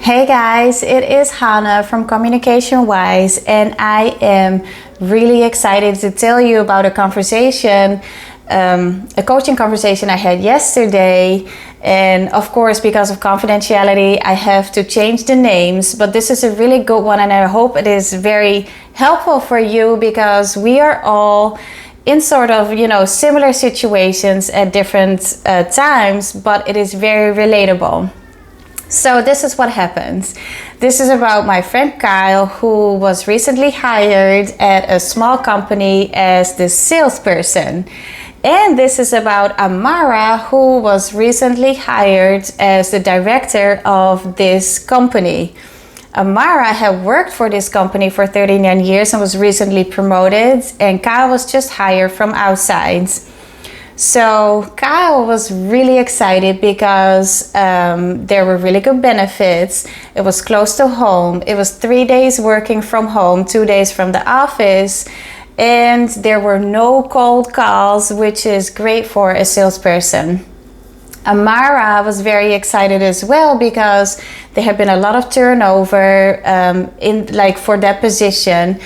Hey guys, it is Hannah from Communication Wise, and I am really excited to tell you about a coaching conversation I had yesterday. And of course, because of confidentiality, I have to change the names, but this is a really good one, and I hope it is very helpful for you because we are all in sort of, similar situations at different times, but it is very relatable. So this is what happens. This is about my friend Kyle, who was recently hired at a small company as the salesperson. And this is about Amara, who was recently hired as the director of this company. Amara had worked for this company for 39 years and was recently promoted, and Kyle was just hired from outside. So Kyle was really excited because there were really good benefits. It was close to home. It was 3 days working from home, 2 days from the office, and there were no cold calls, which is great for a salesperson. Amara was very excited as well because there had been a lot of turnover for that position.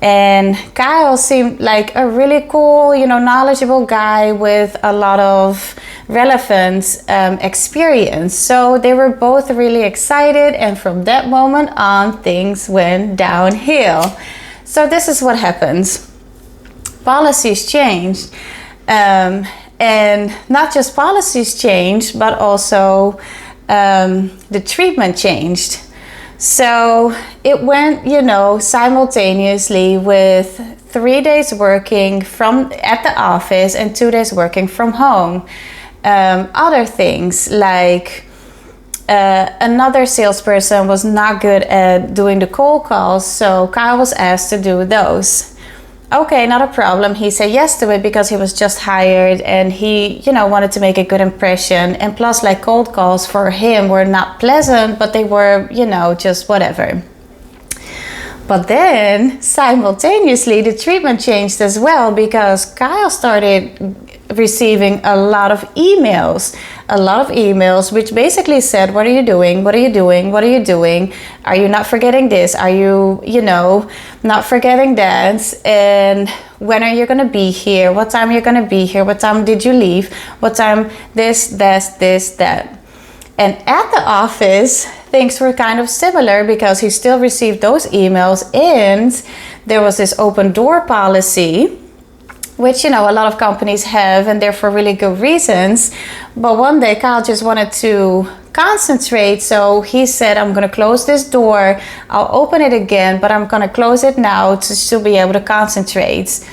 And Kyle seemed like a really cool, knowledgeable guy with a lot of relevant experience. So they were both really excited, and from that moment on, things went downhill. So this is what happens. Policies changed. And not just policies changed, but also the treatment changed. So it went, simultaneously with 3 days working at the office and 2 days working from home. Other things like another salesperson was not good at doing the cold calls, so Kyle was asked to do those. Okay, not a problem. He said yes to it because he was just hired and he, wanted to make a good impression. And plus, cold calls for him were not pleasant, but they were, just whatever. But then simultaneously, the treatment changed as well because Kyle started receiving a lot of emails which basically said, what are you doing? What are you doing? What are you doing? Are you not forgetting this? Are you, not forgetting that? And when are you going to be here? What time are you going to be here? What time did you leave? What time this, that. And at the office, things were kind of similar because he still received those emails, and there was this open door policy, which, a lot of companies have, and they're for really good reasons. But one day Kyle just wanted to concentrate, so he said, I'm going to close this door. I'll open it again, but I'm going to close it now to still be able to concentrate.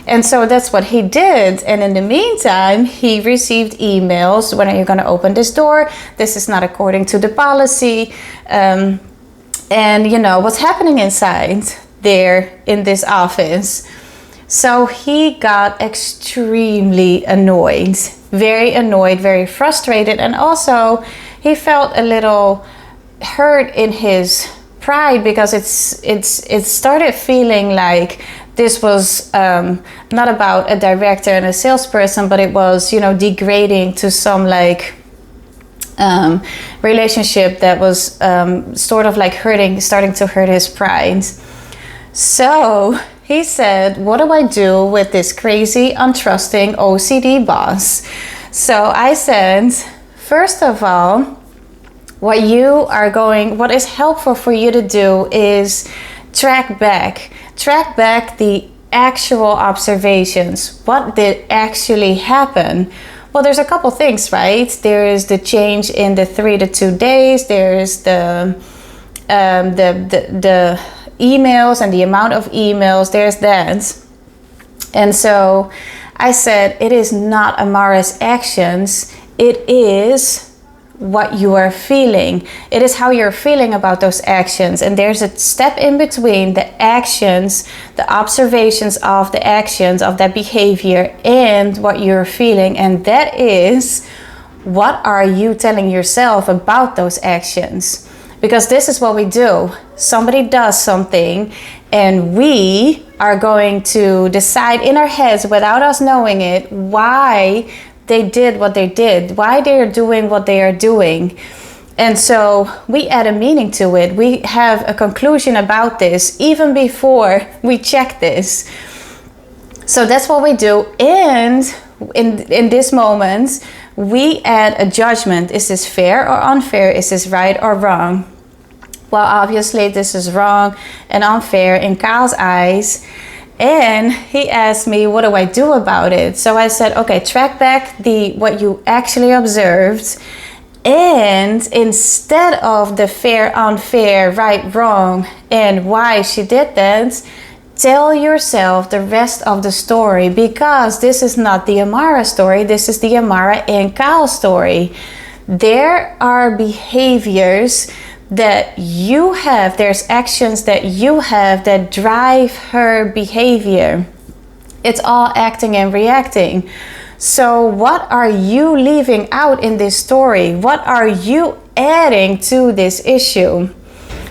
And so that's what he did. And in the meantime, he received emails. When are you going to open this door? This is not according to the policy. And what's happening inside there in this office. So he got extremely annoyed, very frustrated. And also he felt a little hurt in his pride because it started feeling like this was not about a director and a salesperson, but it was, degrading to some relationship that was starting to hurt his pride. So he said, what do I do with this crazy, untrusting OCD boss? So I said, first of all, what is helpful for you to do is track back the actual observations. What did actually happen? Well, there's a couple things, right? There is the change in the 3 to 2 days. There is the emails and the amount of emails. There's that. And so I said, it is not Amara's actions. It is what you are feeling. It is how you're feeling about those actions. And there's a step in between the actions, the observations of the actions of that behavior, and what you're feeling. And that is, what are you telling yourself about those actions? Because this is what we do. Somebody does something and we are going to decide in our heads without us knowing it why they did what they did, why they are doing what they are doing. And so we add a meaning to it. We have a conclusion about this even before we check this. So that's what we do. And in this moment, we add a judgment. Is this fair or unfair? Is this right or wrong? Well, obviously this is wrong and unfair in Kyle's eyes. And he asked me, what do I do about it? So I said, okay, track back what you actually observed. And instead of the fair, unfair, right, wrong, and why she did that, tell yourself the rest of the story, because this is not the Amara story. This is the Amara and Kyle story. There are behaviors that you have, there's actions that you have that drive her behavior. It's all acting and reacting. So what are you leaving out in this story? What are you adding to this issue?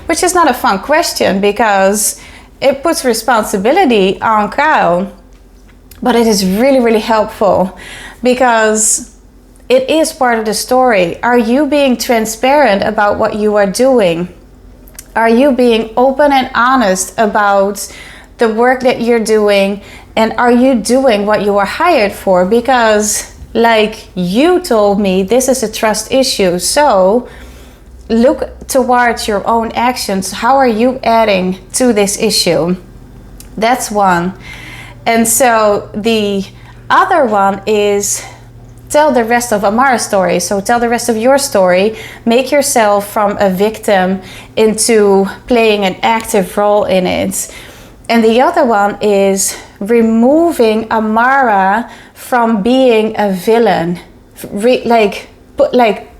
Which is not a fun question, because it puts responsibility on Kyle, but it is really, really helpful because it is part of the story. Are you being transparent about what you are doing? Are you being open and honest about the work that you're doing? And are you doing what you were hired for? Because like you told me, this is a trust issue. So look towards your own actions. How are you adding to this issue? That's one. And so the other one is tell the rest of Amara's story. So tell the rest of your story. Make yourself from a victim into playing an active role in it. And the other one is removing Amara from being a villain.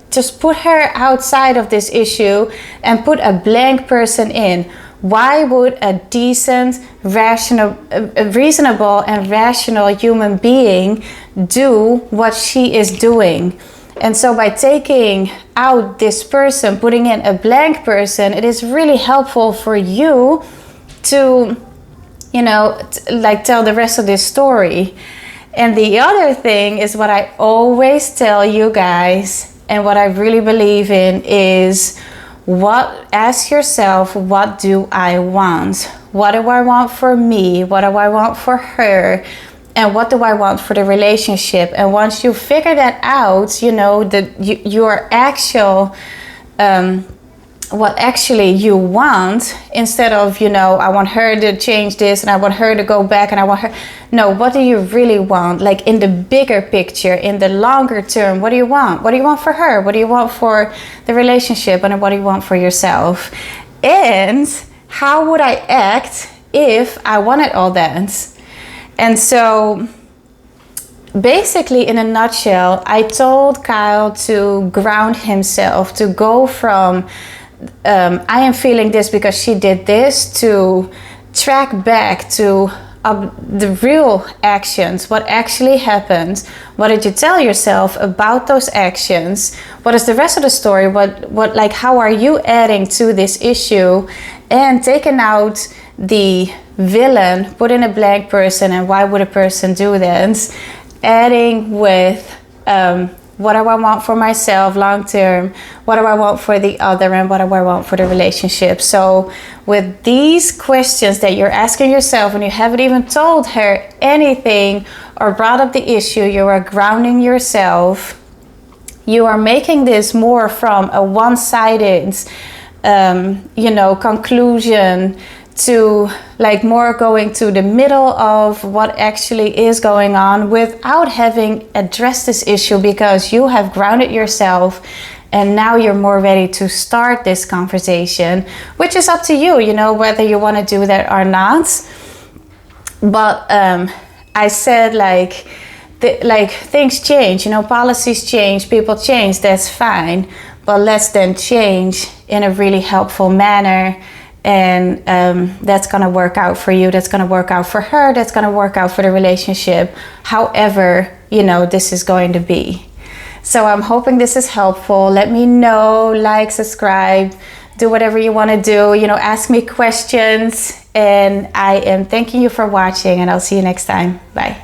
Just put her outside of this issue and put a blank person in. Why would a decent, reasonable and rational human being do what she is doing? And so by taking out this person, putting in a blank person, it is really helpful for you to, tell the rest of this story. And the other thing is what I always tell you guys, and what I really believe in is ask yourself, what do I want? What do I want for me? What do I want for her? And what do I want for the relationship? And once you figure that out, your actual, what actually you want, instead of, I want her to change this and I want her to go back and I want her. No, what do you really want? Like in the bigger picture, in the longer term, what do you want? What do you want for her? What do you want for the relationship? And what do you want for yourself? And how would I act if I wanted all that? And so basically, in a nutshell, I told Kyle to ground himself, to go from I am feeling this because she did this, to track back to the real actions. What actually happened? What did you tell yourself about those actions? What is the rest of the story? How are you adding to this issue? And taking out the villain, put in a blank person, and why would a person do that? Adding with what do I want for myself long term? What do I want for the other? And what do I want for the relationship? So with these questions that you're asking yourself when you haven't even told her anything or brought up the issue, you are grounding yourself. You are making this more from a one-sided, conclusion to more going to the middle of what actually is going on without having addressed this issue, because you have grounded yourself and now you're more ready to start this conversation, which is up to you, whether you want to do that or not. But I said things change, policies change, people change, that's fine, but let's then change in a really helpful manner. And that's going to work out for you. That's going to work out for her. That's going to work out for the relationship. However, this is going to be. So I'm hoping this is helpful. Let me know, subscribe, do whatever you want to do. Ask me questions. And I am thanking you for watching, and I'll see you next time. Bye.